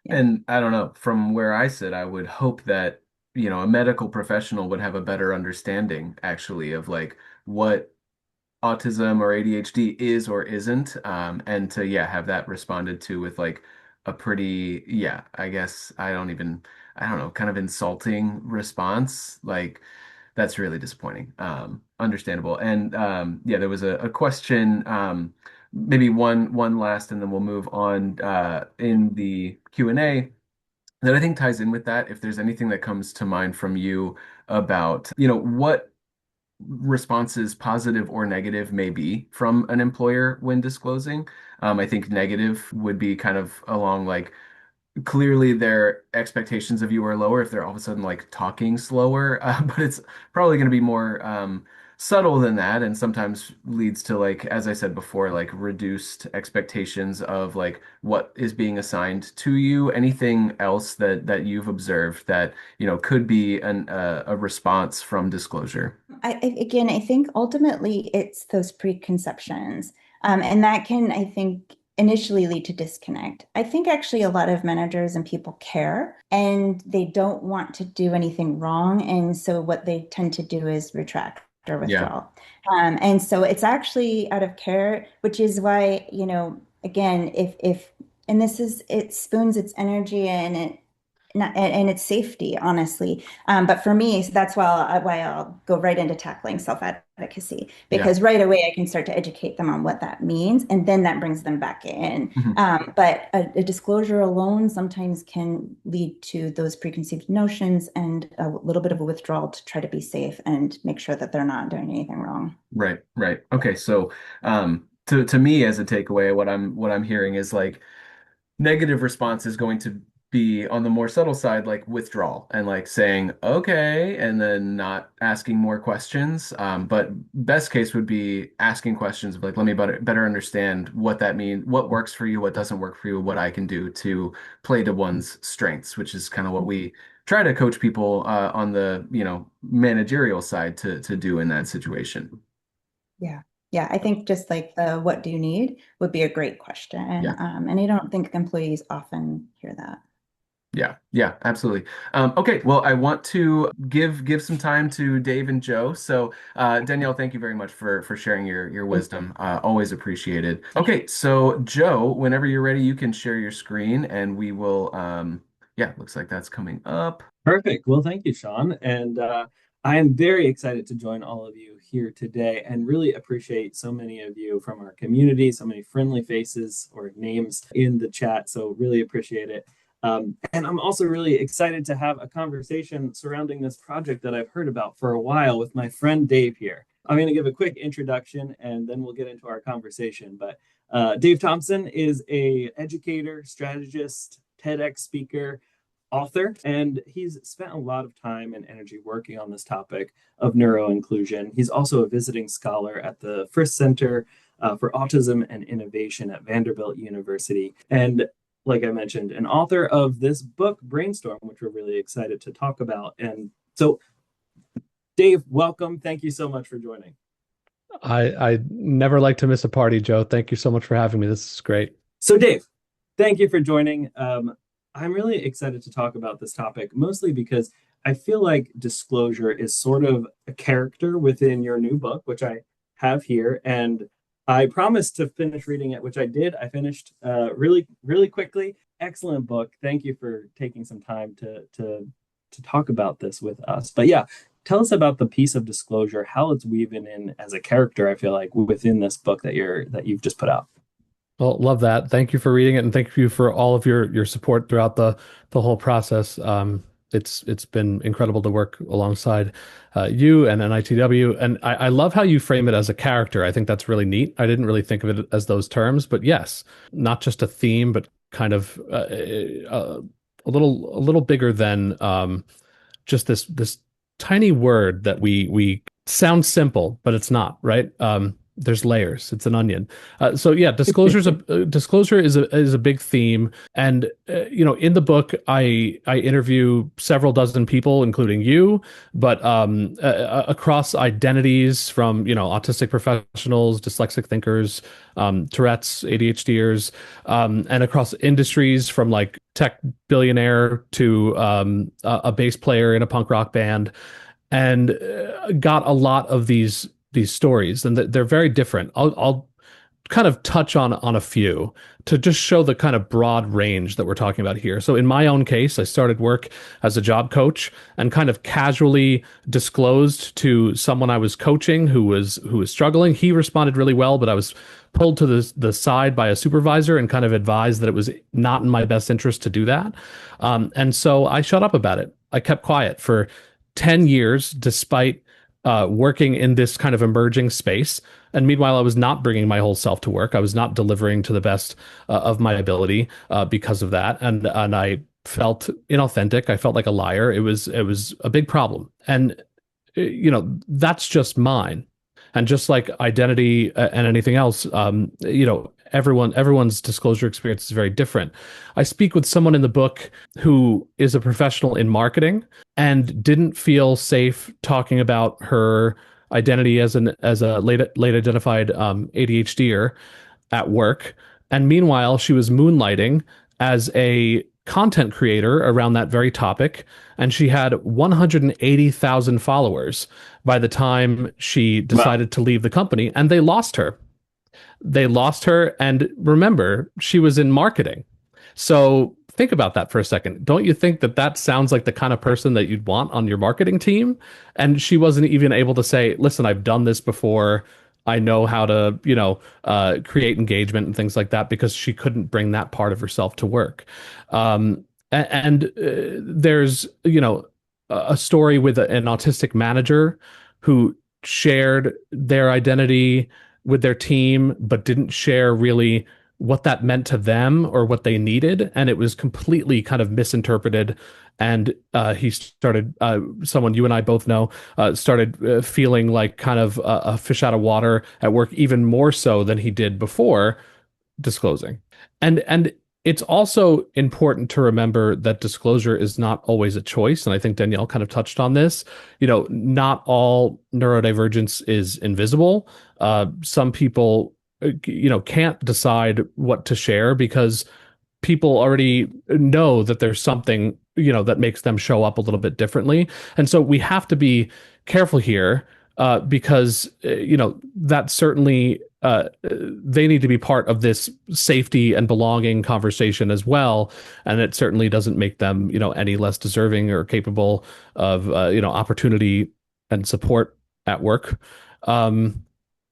yeah. And I don't know, from where I sit, I would hope that, a medical professional would have a better understanding actually of like what autism or ADHD is or isn't, and to yeah have that responded to with like a pretty yeah I guess I don't know, kind of insulting response. Like that's really disappointing. Understandable. And yeah, there was a question, maybe one last, and then we'll move on in the Q&A that I think ties in with that. If there's anything that comes to mind from you about, what responses, positive or negative, may be from an employer when disclosing. I think negative would be kind of along like clearly their expectations of you are lower if they're all of a sudden like talking slower, but it's probably going to be more subtle than that, and sometimes leads to like, as I said before, like reduced expectations of like what is being assigned to you. Anything else that you've observed that could be a response from disclosure? Again, I think ultimately it's those preconceptions. And that can, I think, initially lead to disconnect. I think actually a lot of managers and people care and they don't want to do anything wrong. And so what they tend to do is retract or Yeah. withdraw. And so it's actually out of care, which is why, again, if, and this is, it spoons its energy and it and it's safety, honestly. But for me, so that's why I'll go right into tackling self-advocacy, Yeah. because right away I can start to educate them on what that means, and then that brings them back in. Mhm. But a disclosure alone sometimes can lead to those preconceived notions and a little bit of a withdrawal to try to be safe and make sure that they're not doing anything wrong. Right, right. Okay, so to me as a takeaway, what I'm hearing is like negative response is going to be on the more subtle side, like withdrawal and like saying okay, and then not asking more questions. But best case would be asking questions of like, let me better understand what that means, what works for you, what doesn't work for you, what I can do to play to one's strengths, which is kind of what we try to coach people on the, managerial side to do in that situation. Yeah. Yeah, I think just like the what do you need would be a great question. Yeah. And I don't think employees often hear that. Yeah, yeah, absolutely. Okay, well, I want to give some time to Dave and Joe. So, Danielle, thank you very much for sharing your wisdom. Always appreciated. Okay, so Joe, whenever you're ready, you can share your screen, and we will. Yeah, looks like that's coming up. Perfect. Well, thank you, Sean. And I am very excited to join all of you here today and really appreciate so many of you from our community, so many friendly faces or names in the chat. So, really appreciate it. And I'm also really excited to have a conversation surrounding this project that I've heard about for a while with my friend Dave here. I'm going to give a quick introduction and then we'll get into our conversation. But Dave Thompson is a educator, strategist, TEDx speaker, author, and he's spent a lot of time and energy working on this topic of neuroinclusion. He's also a visiting scholar at the Frisch Center for Autism and Innovation at Vanderbilt University. And like I mentioned, an author of this book, Brainstorm, which we're really excited to talk about. And so, Dave, welcome. Thank you so much for joining. I never like to miss a party, Joe. Thank you so much for having me. This is great. So, Dave, thank you for joining. I'm really excited to talk about this topic, mostly because I feel like disclosure is sort of a character within your new book, which I have here. And I promised to finish reading it, which I did. I finished really, really quickly. Excellent book. Thank you for taking some time to talk about this with us. But yeah, tell us about the piece of disclosure, how it's weaving in as a character, I feel like, within this book that you've just put out. Well, love that. Thank you for reading it, and thank you for all of your support throughout the whole process. It's been incredible to work alongside you and NITW, and I love how you frame it as a character. I think that's really neat. I didn't really think of it as those terms, but yes, not just a theme, but kind of a little bigger than just this tiny word that we sound simple, but it's not, right? There's layers. It's an onion. So yeah, disclosure is a big theme. And in the book, I interview several dozen people, including you, but across identities from autistic professionals, dyslexic thinkers, Tourette's, ADHDers, and across industries from like tech billionaire to a bass player in a punk rock band, and got a lot of these stories, and they're very different. I'll kind of touch on a few to just show the kind of broad range that we're talking about here. So in my own case, I started work as a job coach and kind of casually disclosed to someone I was coaching who was struggling. He responded really well, but I was pulled to the side by a supervisor and kind of advised that it was not in my best interest to do that. And so I shut up about it. I kept quiet for 10 years, despite working in this kind of emerging space. And meanwhile, I was not bringing my whole self to work. I was not delivering to the best of my ability because of that. And I felt inauthentic. I felt like a liar. It was a big problem. And, that's just mine. And just like identity and anything else, everyone's disclosure experience is very different. I speak with someone in the book who is a professional in marketing and didn't feel safe talking about her identity as a late identified ADHDer at work. And meanwhile, she was moonlighting as a content creator around that very topic, and she had 180,000 followers by the time she decided to leave the company, and they lost her. And remember, she was in marketing. So think about that for a second. Don't you think that that sounds like the kind of person that you'd want on your marketing team? And she wasn't even able to say, listen, I've done this before. I know how to, create engagement and things like that, because she couldn't bring that part of herself to work. There's, a story with an autistic manager who shared their identity with their team, but didn't share really what that meant to them or what they needed. And it was completely kind of misinterpreted. And he started, someone you and I both know, started feeling like kind of a fish out of water at work, even more so than he did before disclosing. And it's also important to remember that disclosure is not always a choice. And I think Denielle kind of touched on this. Not all neurodivergence is invisible. Some people, can't decide what to share because people already know that there's something, that makes them show up a little bit differently. And so we have to be careful here because, that certainly they need to be part of this safety and belonging conversation as well. And it certainly doesn't make them, any less deserving or capable of, opportunity and support at work.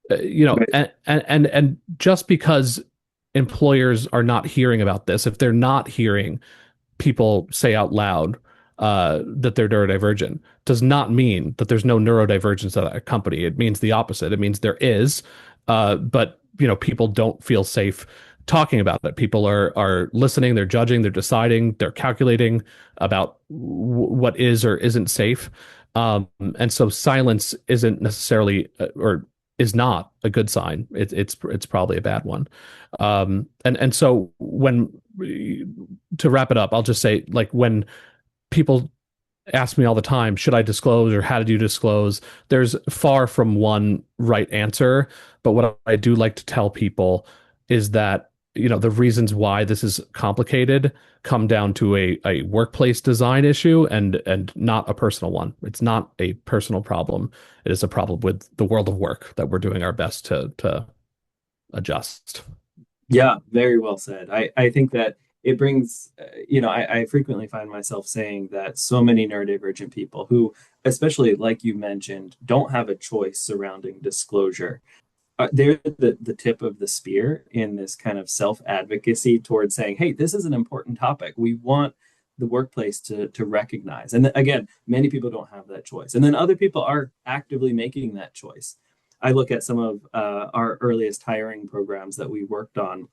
Right. And just because employers are not hearing about this, if they're not hearing people say out loud that they're neurodivergent, does not mean that there's no neurodivergence at a company. It means the opposite. It means there is, but people don't feel safe talking about it. People are listening, they're judging, they're deciding, they're calculating about what is or isn't safe. And so silence isn't necessarily or is not a good sign. It's probably a bad one. And so to wrap it up, I'll just say, like, when people ask me all the time, should I disclose or how did you disclose? There's far from one right answer. But what I do like to tell people is that, the reasons why this is complicated come down to a workplace design issue and not a personal one. It's not a personal problem. It is a problem with the world of work that we're doing our best to adjust. Yeah, very well said. I think that it brings, I frequently find myself saying that so many neurodivergent people who, especially like you mentioned, don't have a choice surrounding disclosure. They're the tip of the spear in this kind of self-advocacy towards saying, hey, this is an important topic. We want the workplace to recognize. And again, many people don't have that choice. And then other people are actively making that choice. I look at some of our earliest hiring programs that we worked on,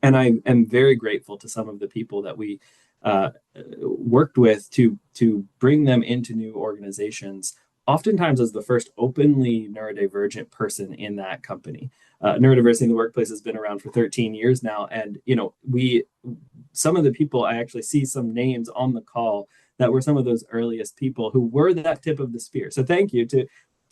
and I am very grateful to some of the people that we worked with to bring them into new organizations, oftentimes as the first openly neurodivergent person in that company. Neurodiversity in the workplace has been around for 13 years now. And, some of the people, I actually see some names on the call that were some of those earliest people who were that tip of the spear. So thank you to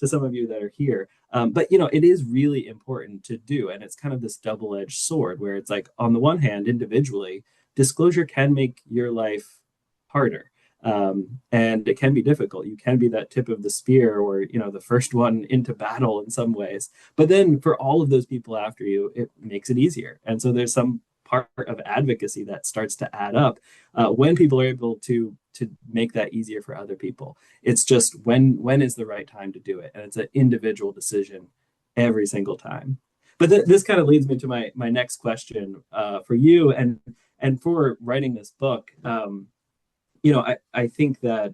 some of you that are here. But, it is really important to do. And it's kind of this double-edged sword where it's like, on the one hand, individually, disclosure can make your life harder. And it can be difficult. You can be that tip of the spear or, the first one into battle in some ways. But then for all of those people after you, it makes it easier. And so there's some part of advocacy that starts to add up when people are able to make that easier for other people. It's just when is the right time to do it? And it's an individual decision every single time. But this kind of leads me to my next question for you and for writing this book. I think that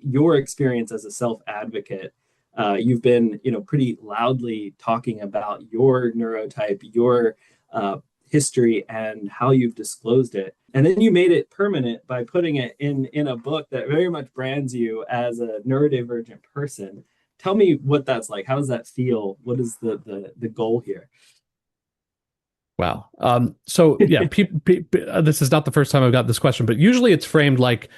your experience as a self-advocate, you've been, pretty loudly talking about your neurotype, your history and how you've disclosed it. And then you made it permanent by putting it in a book that very much brands you as a neurodivergent person. Tell me what that's like. How does that feel? What is the goal here? Wow. So yeah, this is not the first time I've got this question, but usually it's framed like,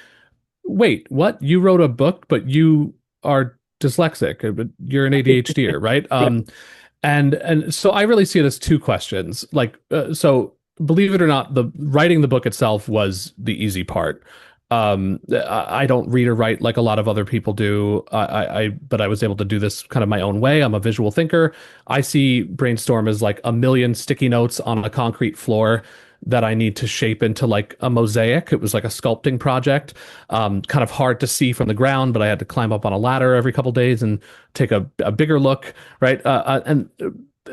wait, what? You wrote a book, but you are dyslexic, but you're an ADHDer, right? And so I really see it as two questions. Like, so believe it or not, the writing the book itself was the easy part. I don't read or write like a lot of other people do. But I was able to do this kind of my own way. I'm a visual thinker. I see brainstorm as like a million sticky notes on a concrete floor that I need to shape into like a mosaic. It was like a sculpting project, kind of hard to see from the ground, but I had to climb up on a ladder every couple days and take a bigger look, right? And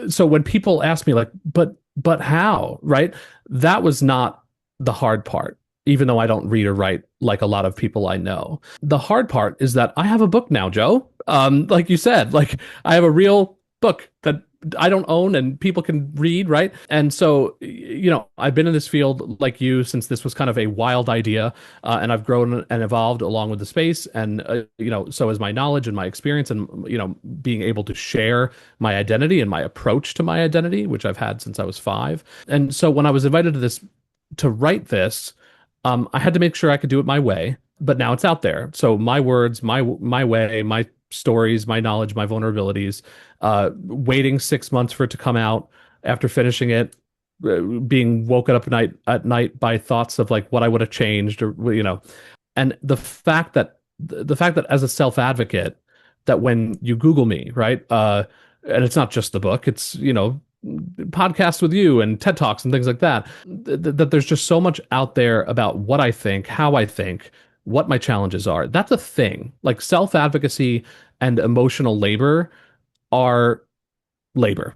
so when people ask me like, but how, right? That was not the hard part, even though I don't read or write like a lot of people I know. The hard part is that I have a book now, Joe. Like you said, like I have a real book that I don't own and people can read, right? And so, I've been in this field like you since this was kind of a wild idea, and I've grown and evolved along with the space. And, so is my knowledge and my experience and, being able to share my identity and my approach to my identity, which I've had since I was 5. And so when I was invited to write this, I had to make sure I could do it my way, but now it's out there. So my words, my way, my stories, my knowledge, my vulnerabilities, waiting 6 months for it to come out after finishing it, being woken up at night by thoughts of like what I would have changed, or and the fact that as a self-advocate, that when you Google me, right, and it's not just the book, it's podcasts with you and TED Talks and things like that, that there's just so much out there about what I think, how I think, what my challenges are. That's a thing. Like self-advocacy and emotional labor are labor,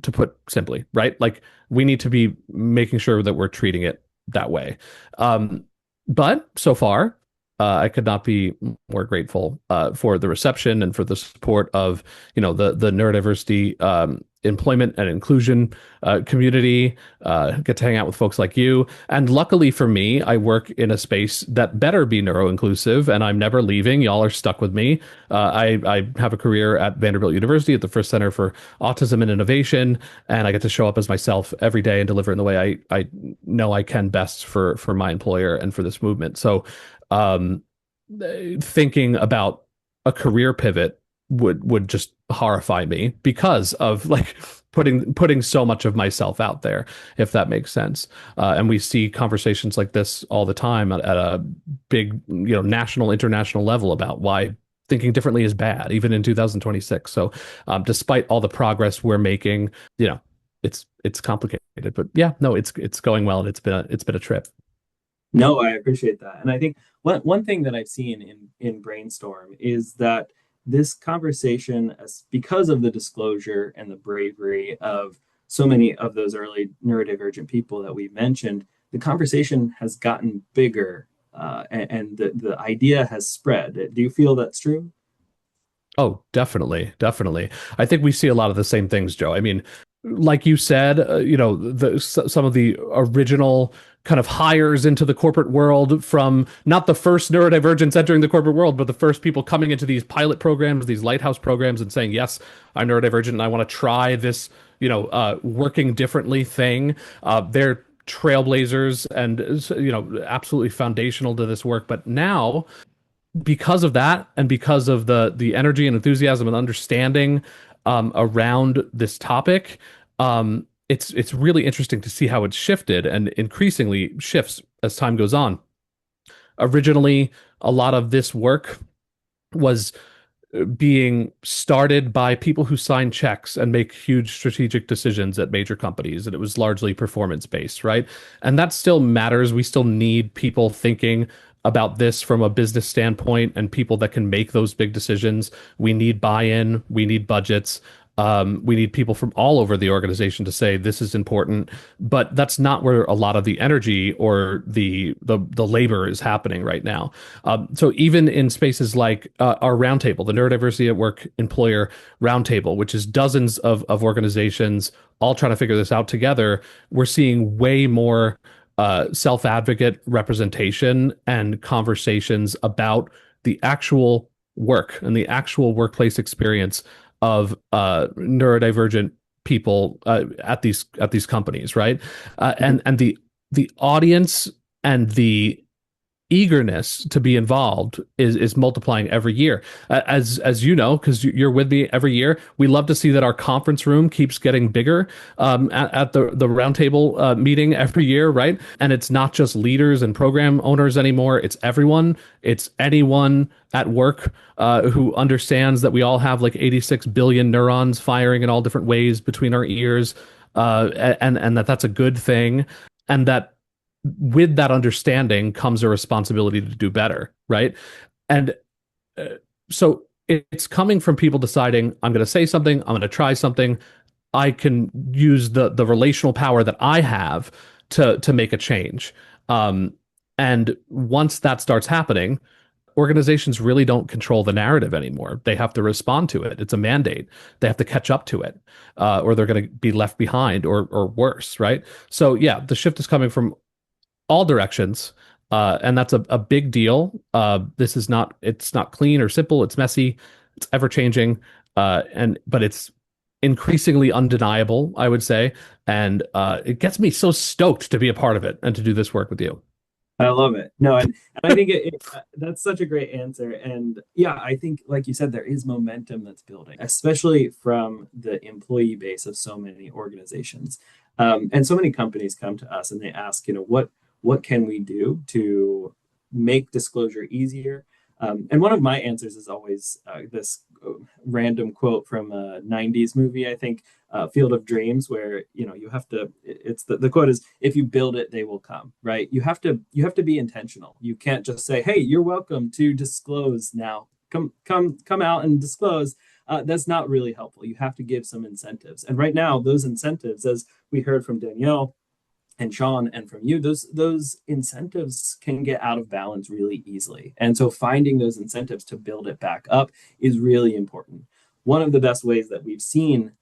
to put simply, right? Like we need to be making sure that we're treating it that way. But so far, I could not be more grateful for the reception and for the support of the neurodiversity employment and inclusion community. Get to hang out with folks like you, and luckily for me, I work in a space that better be neuroinclusive, and I'm never leaving. Y'all are stuck with me. I have a career at Vanderbilt University at the First Center for Autism and Innovation, and I get to show up as myself every day and deliver in the way I know I can best for my employer and for this movement. So thinking about a career pivot would just horrify me because of like putting so much of myself out there, if that makes sense. And we see conversations like this all the time at a big, national, international level about why thinking differently is bad, even in 2026. So despite all the progress we're making, it's complicated, but yeah, no, it's going well, and it's been a trip. No, I appreciate that. And I think one thing that I've seen in Brainstorm is that this conversation, because of the disclosure and the bravery of so many of those early neurodivergent people that we mentioned, the conversation has gotten bigger, and the idea has spread. Do you feel that's true? Oh, definitely. Definitely. I think we see a lot of the same things, Joe. I mean, like you said, some of the original kind of hires into the corporate world, from not the first neurodivergents entering the corporate world, but the first people coming into these pilot programs, these lighthouse programs, and saying, yes, I'm neurodivergent and I want to try this, working differently thing. They're trailblazers and, absolutely foundational to this work. But now, because of that, and because of the energy and enthusiasm and understanding around this topic, it's really interesting to see how it's shifted and increasingly shifts as time goes on. Originally, a lot of this work was being started by people who sign checks and make huge strategic decisions at major companies, and it was largely performance-based, right? And that still matters. We still need people thinking about this from a business standpoint and people that can make those big decisions. We need buy-in, we need budgets. We need people from all over the organization to say this is important, but that's not where a lot of the energy or the labor is happening right now. So even in spaces like our roundtable, the Neurodiversity at Work Employer Roundtable, which is dozens of organizations all trying to figure this out together, we're seeing way more self-advocate representation and conversations about the actual work and the actual workplace experience of neurodivergent people at these companies, right? And the audience and the eagerness to be involved is multiplying every year. As you know, because you're with me every year, we love to see that our conference room keeps getting bigger at the roundtable meeting every year, right? And it's not just leaders and program owners anymore. It's everyone. It's anyone at work who understands that we all have like 86 billion neurons firing in all different ways between our ears, and that's a good thing. and that with that understanding comes a responsibility to do better, right? And so it's coming from people deciding, I'm going to say something, I'm going to try something. I can use the relational power that I have to make a change. And once that starts happening, organizations really don't control the narrative anymore. They have to respond to it. It's a mandate. They have to catch up to it, or they're going to be left behind, or worse, right? So yeah, the shift is coming from all directions, and that's a big deal. It's not clean or simple. It's messy. It's ever changing, but it's increasingly undeniable, I would say, and it gets me so stoked to be a part of it and to do this work with you. I love it. No, and I think that's such a great answer. And yeah, I think, like you said, there is momentum that's building, especially from the employee base of so many organizations. And so many companies come to us and they ask, what can we do to make disclosure easier? And one of my answers is always this random quote from a 90s movie, I think, Field of Dreams, where you have to, it's the quote is, if you build it, they will come, right? You have to be intentional. You can't just say, hey, you're welcome to disclose now, come out and disclose. That's not really helpful. You have to give some incentives, and right now those incentives, as we heard from Denielle and Sean and from you, those incentives can get out of balance really easily. And so finding those incentives to build it back up is really important. One of the best ways that we've seen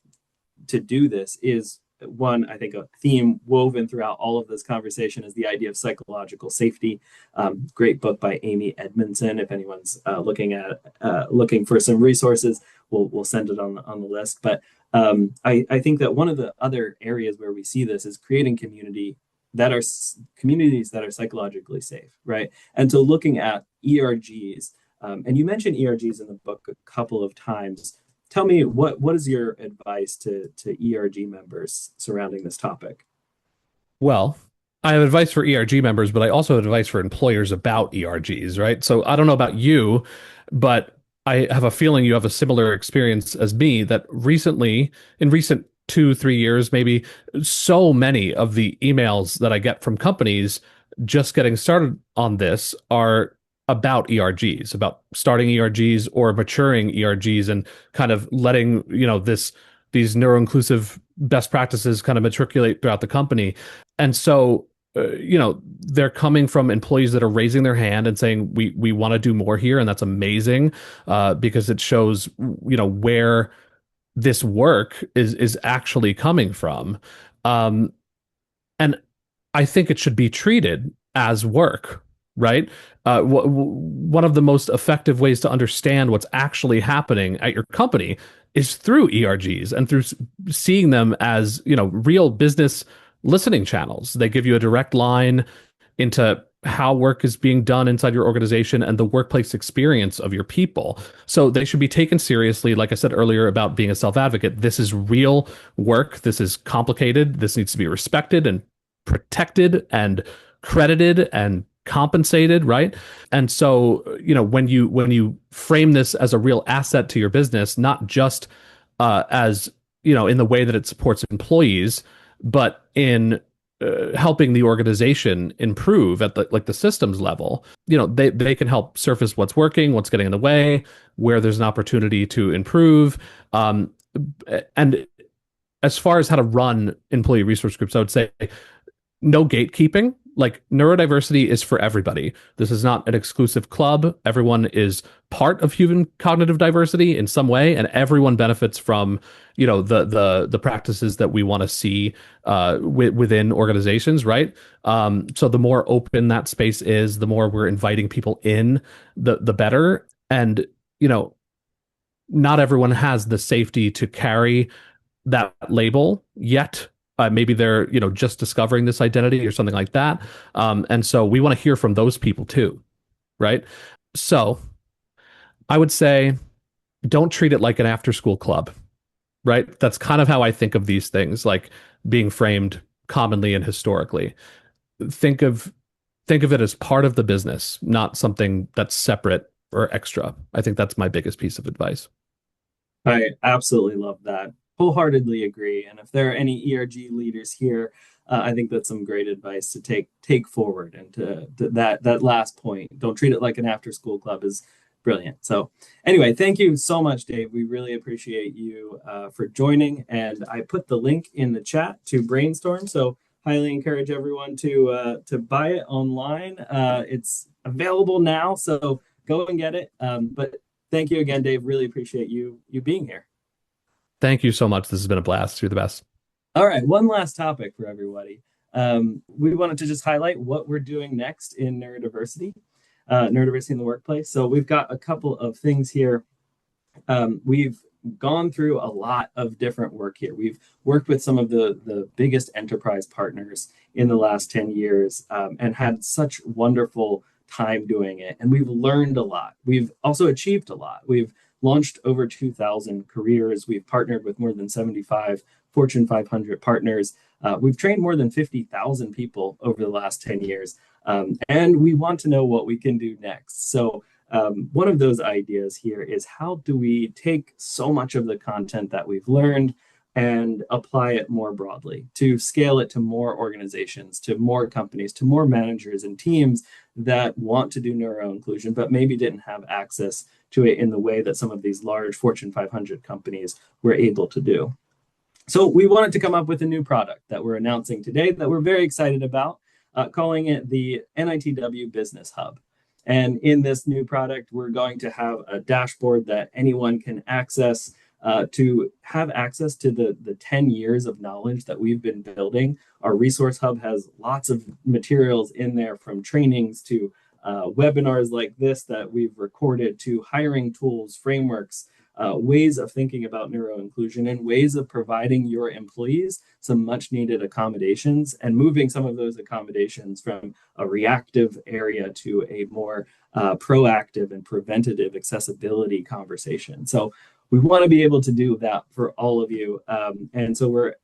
to do this is, one, I think a theme woven throughout all of this conversation is the idea of psychological safety. Great book by Amy Edmondson. If anyone's looking for some resources, we'll send it on the list. But I think that one of the other areas where we see this is creating communities that are psychologically safe, right? And so looking at ERGs, and you mentioned ERGs in the book a couple of times. Tell me, what is your advice to ERG members surrounding this topic? Well, I have advice for ERG members, but I also have advice for employers about ERGs, right? So I don't know about you, but I have a feeling you have a similar experience as me, that in recent 2-3 years, maybe, so many of the emails that I get from companies just getting started on this are about ERGs, about starting ERGs or maturing ERGs, and kind of letting, these neuroinclusive best practices kind of matriculate throughout the company. And so, they're coming from employees that are raising their hand and saying, we want to do more here. And that's amazing, because it shows, where this work is actually coming from. And I think it should be treated as work, right? One of the most effective ways to understand what's actually happening at your company is through ERGs and through seeing them as, real business listening channels. They give you a direct line into how work is being done inside your organization and the workplace experience of your people. So they should be taken seriously. Like I said earlier about being a self-advocate, this is real work. This is complicated. This needs to be respected and protected and credited and compensated, right? And so, when you frame this as a real asset to your business, not just as, in the way that it supports employees, but in helping the organization improve at the systems level, they can help surface what's working, what's getting in the way, where there's an opportunity to improve. And as far as how to run employee resource groups, I would say no gatekeeping. Like, neurodiversity is for everybody. This is not an exclusive club. Everyone is part of human cognitive diversity in some way, and everyone benefits from, the practices that we want to see within organizations, right? So the more open that space is, the more we're inviting people in, the better. And not everyone has the safety to carry that label yet. Maybe they're, just discovering this identity or something like that. And so we want to hear from those people too, right? So I would say, don't treat it like an after-school club, right? That's kind of how I think of these things, like being framed commonly and historically. Think of it as part of the business, not something that's separate or extra. I think that's my biggest piece of advice. I absolutely love that. Wholeheartedly agree. And if there are any ERG leaders here, I think that's some great advice to take forward. And to that last point, don't treat it like an after school club, is brilliant. So anyway, thank you so much, Dave. We really appreciate you for joining. And I put the link in the chat to Brainstorm. So highly encourage everyone to buy it online. It's available now, so go and get it. But thank you again, Dave. Really appreciate you being here. Thank you so much. This has been a blast. You're the best. All right, one last topic for everybody. We wanted to just highlight what we're doing next in neurodiversity in the workplace. So we've got a couple of things here. We've gone through a lot of different work here. We've worked with some of the biggest enterprise partners in the last 10 years and had such wonderful time doing it. And we've learned a lot. We've also achieved a lot. We've launched over 2,000 careers. We've partnered with more than 75 Fortune 500 partners. We've trained more than 50,000 people over the last 10 years. And we want to know what we can do next. So one of those ideas here is, how do we take so much of the content that we've learned and apply it more broadly to scale it to more organizations, to more companies, to more managers and teams that want to do neuroinclusion, but maybe didn't have access to it in the way that some of these large Fortune 500 companies were able to do. So we wanted to come up with a new product that we're announcing today that we're very excited about, calling it the NITW Business Hub. And in this new product, we're going to have a dashboard that anyone can access to have access to the 10 years of knowledge that we've been building. Our resource hub has lots of materials in there, from trainings to webinars like this that we've recorded, to hiring tools, frameworks, ways of thinking about neuroinclusion, and ways of providing your employees some much needed accommodations and moving some of those accommodations from a reactive area to a more proactive and preventative accessibility conversation. So we want to be able to do that for all of you. And so we're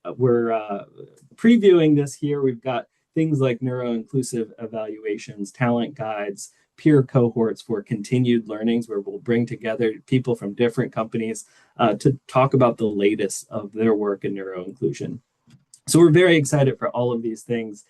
previewing this here. We've got things like neuro-inclusive evaluations, talent guides, peer cohorts for continued learnings, where we'll bring together people from different companies to talk about the latest of their work in neuroinclusion. So we're very excited for all of these things.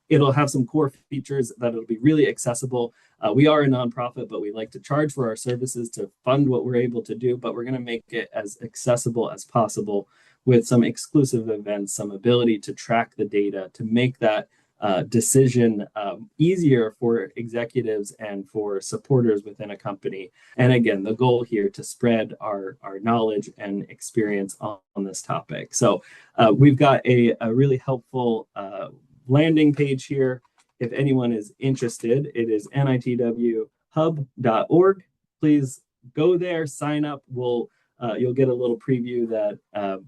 It'll have some core features that it'll be really accessible. We are a nonprofit, but we like to charge for our services to fund what we're able to do, but we're going to make it as accessible as possible with some exclusive events, some ability to track the data, to make that decision easier for executives and for supporters within a company. And again, the goal here to spread our knowledge and experience on this topic. So we've got a really helpful landing page here. If anyone is interested, it is nitwhub.org. Please go there, sign up. You'll get a little preview that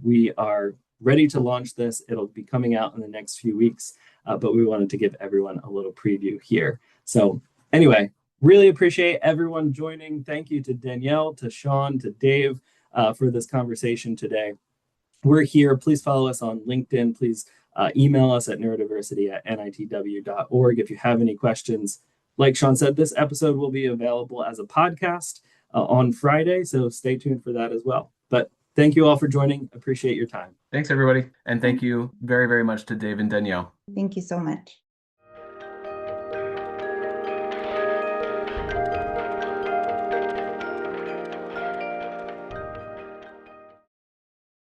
we are ready to launch this. It'll be coming out in the next few weeks, but we wanted to give everyone a little preview here. So anyway, really appreciate everyone joining. Thank you to Denielle, to Sean, to Dave for this conversation today. We're here. Please follow us on LinkedIn. Please email us at neurodiversity@nitw.org if you have any questions. Like Sean said, this episode will be available as a podcast on Friday, so stay tuned for that as well. But thank you all for joining. Appreciate your time. Thanks, everybody. And thank you very, very much to Dave and Denielle. Thank you so much.